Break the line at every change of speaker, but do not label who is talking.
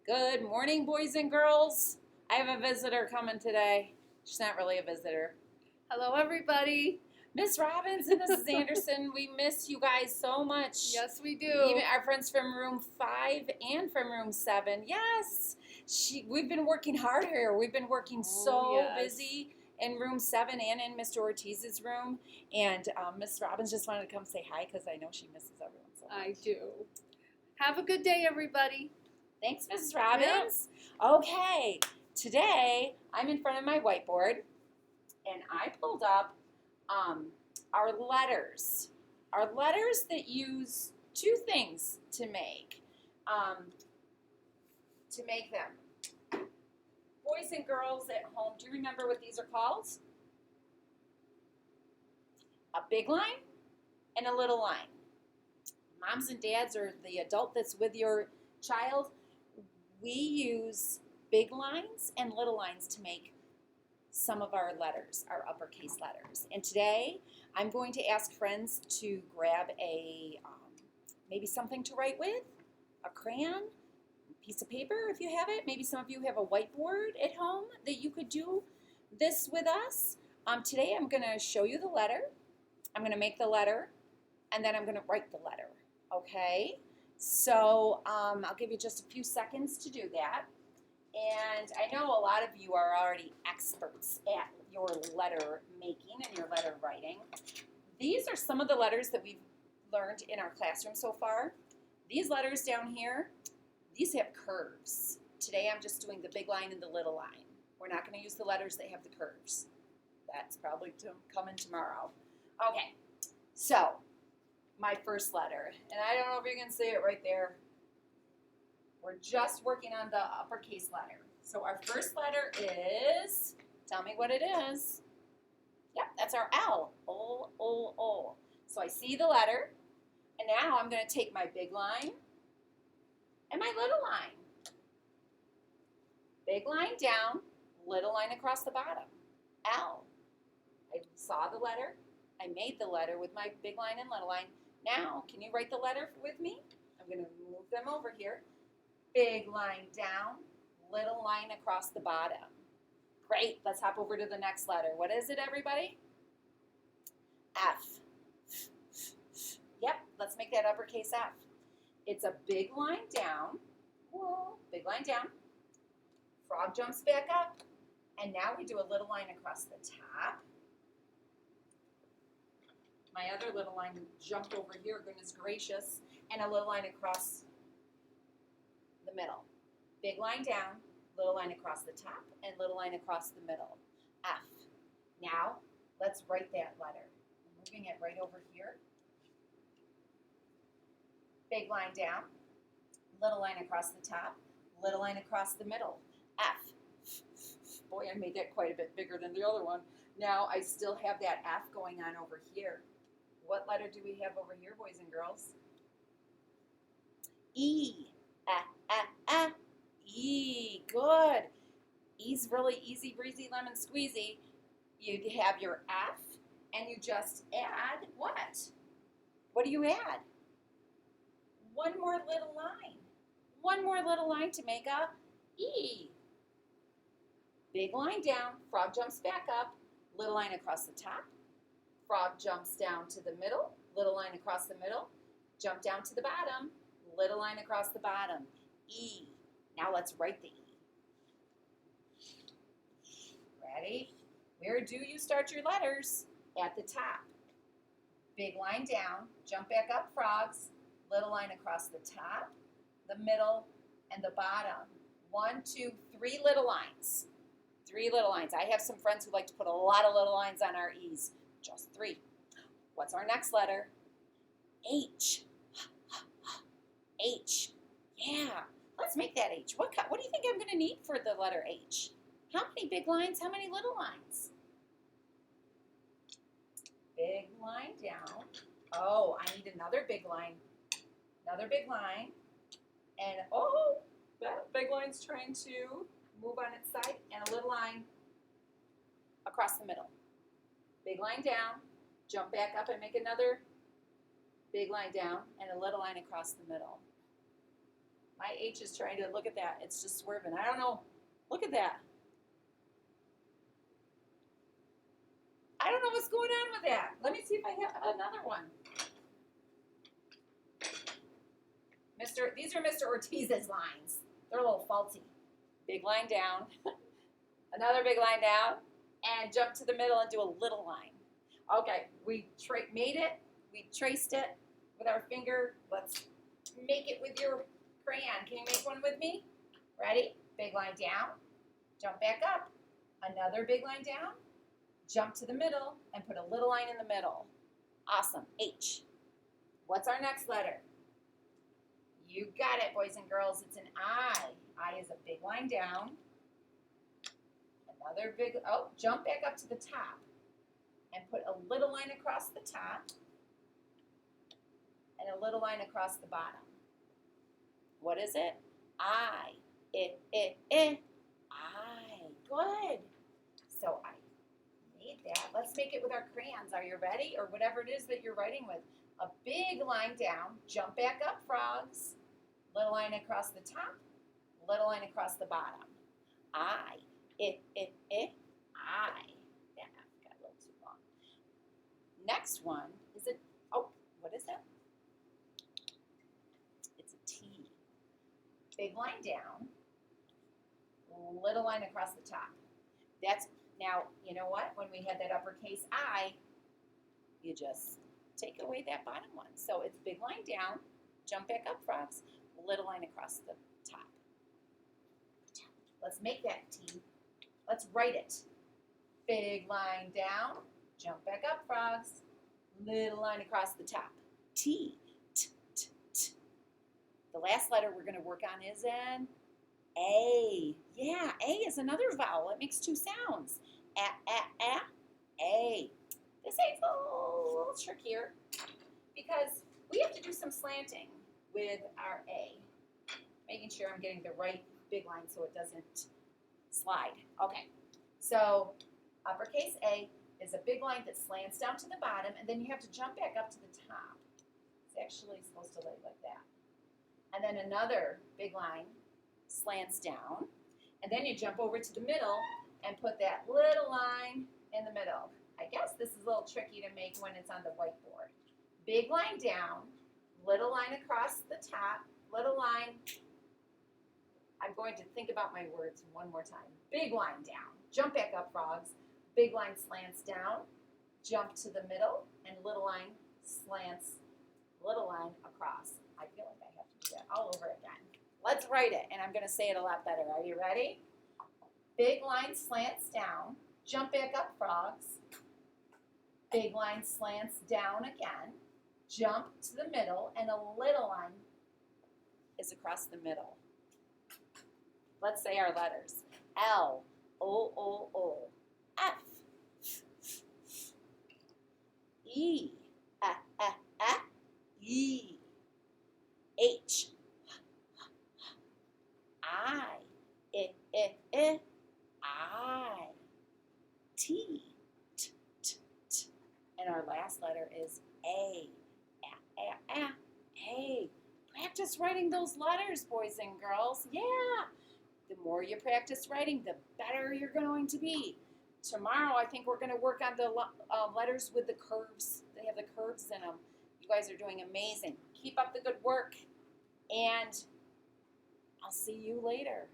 Good morning, boys and girls. I have a visitor coming today. She's not really a visitor.
Hello, everybody.
Miss Robbins and Mrs. Anderson, we miss you guys so much.
Yes, we do.
Even our friends from room 5 and from room 7. Yes, we've been working hard here. We've been working busy in room 7 and in Mr. Ortiz's room. And Miss Robbins just wanted to come say hi because I know she misses everyone so much.
I do. Have a good day, everybody.
Thanks, Mrs. Robbins. Yep. Okay, today I'm in front of my whiteboard, and I pulled up our letters. Our letters that use two things to make them. Boys and girls at home, do you remember what these are called? A big line and a little line. Moms and dads, or the adult that's with your child, we use big lines and little lines to make some of our letters, our uppercase letters. And today, I'm going to ask friends to grab a maybe something to write with, a crayon, a piece of paper if you have it. Maybe some of you have a whiteboard at home that you could do this with us. Today, I'm going to show you the letter. I'm going to make the letter, and then I'm going to write the letter, okay? So I'll give you just a few seconds to do that. And I know a lot of you are already experts at your letter making and your letter writing. These are some of the letters that we've learned in our classroom so far. These letters down here, these have curves. Today I'm just doing the big line and the little line. We're not going to use the letters that have the curves. That's probably coming tomorrow. Okay, so my first letter, and I don't know if you can see it right there. We're just working on the uppercase letter. So our first letter is, tell me what it is. Yep, that's our L, O. So I see the letter, and now I'm going to take my big line and my little line. Big line down, little line across the bottom, L. I saw the letter, I made the letter with my big line and little line. Now, can you write the letter with me? I'm going to move them over here. Big line down, little line across the bottom. Great, let's hop over to the next letter. What is it, everybody? F. Yep, let's make that uppercase F. It's a big line down. Whoa, big line down. Frog jumps back up. And now we do a little line across the top. My other little line jumped over here, goodness gracious, and a little line across the middle. Big line down, little line across the top, and little line across the middle. F. Now, let's write that letter. I'm moving it right over here. Big line down, little line across the top, little line across the middle. F. Boy, I made that quite a bit bigger than the other one. Now, I still have that F going on over here. What letter do we have over here, boys and girls? E. E. Good. E's really easy breezy lemon squeezy. You have your F, and you just add what? What do you add? One more little line. One more little line to make a E. Big line down, frog jumps back up, little line across the top. Frog jumps down to the middle, little line across the middle, jump down to the bottom, little line across the bottom, E. Now let's write the E. Ready? Where do you start your letters? At the top. Big line down, jump back up, frogs, little line across the top, the middle, and the bottom. 1, 2, 3 little lines. 3 little lines. I have some friends who like to put a lot of little lines on our E's. Just 3. What's our next letter? H. H. Yeah. Let's make that H. What do you think I'm going to need for the letter H? How many big lines? How many little lines? Big line down. Oh, I need another big line. Another big line. And, oh, that big line's trying to move on its side. And a little line across the middle. Big line down, jump back up and make another big line down and a little line across the middle. My H is trying to look at that. It's just swerving. I don't know. Look at that. I don't know what's going on with that. Let me see if I have another one. These are Mr. Ortiz's lines. They're a little faulty. Big line down, another big line down, and jump to the middle and do a little line. Okay, we made it. We traced it with our finger. Let's make it with your crayon. Can you make one with me? Ready? Big line down, jump back up, another big line down, jump to the middle, and put a little line in the middle. Awesome. H. What's our next letter? You got it, boys and girls. It's an I. I is a big line down. Another big, jump back up to the top and put a little line across the top and a little line across the bottom. What is it? I. I. Good. So I made that. Let's make it with our crayons. Are you ready? Or whatever it is that you're writing with. A big line down, jump back up, frogs. Little line across the top, little line across the bottom. I. I. Yeah, got a little too long. Next one is what is it? It's a T. Big line down, little line across the top. Now, you know what? When we had that uppercase I, you just take away that bottom one. So it's big line down, jump back up, frogs, little line across the top. Let's make that T. Let's write it. Big line down, jump back up, frogs, little line across the top. T. The last letter we're going to work on is an A. Yeah, A is another vowel. It makes two sounds. A. This ain't a little trickier because we have to do some slanting with our A. Making sure I'm getting the right big line so it doesn't slide. Okay, so uppercase A is a big line that slants down to the bottom, and then you have to jump back up to the top. It's actually supposed to lay like that. And then another big line slants down, and then you jump over to the middle and put that little line in the middle. I guess this is a little tricky to make when it's on the whiteboard. Big line down, little line across the top, little line. I'm going to think about my words one more time. Big line down, jump back up, frogs. Big line slants down, jump to the middle, and little line slants, little line across. I feel like I have to do that all over again. Let's write it, and I'm going to say it a lot better. Are you ready? Big line slants down, jump back up, frogs. Big line slants down again, jump to the middle, and a little line is across the middle. Let's say our letters. L, O, F, E, E, H, I, I, T, and our last letter is A. Practice writing those letters, boys and girls. Yeah. The more you practice writing, the better you're going to be. Tomorrow, I think we're going to work on the letters with the curves. They have the curves in them. You guys are doing amazing. Keep up the good work, and I'll see you later.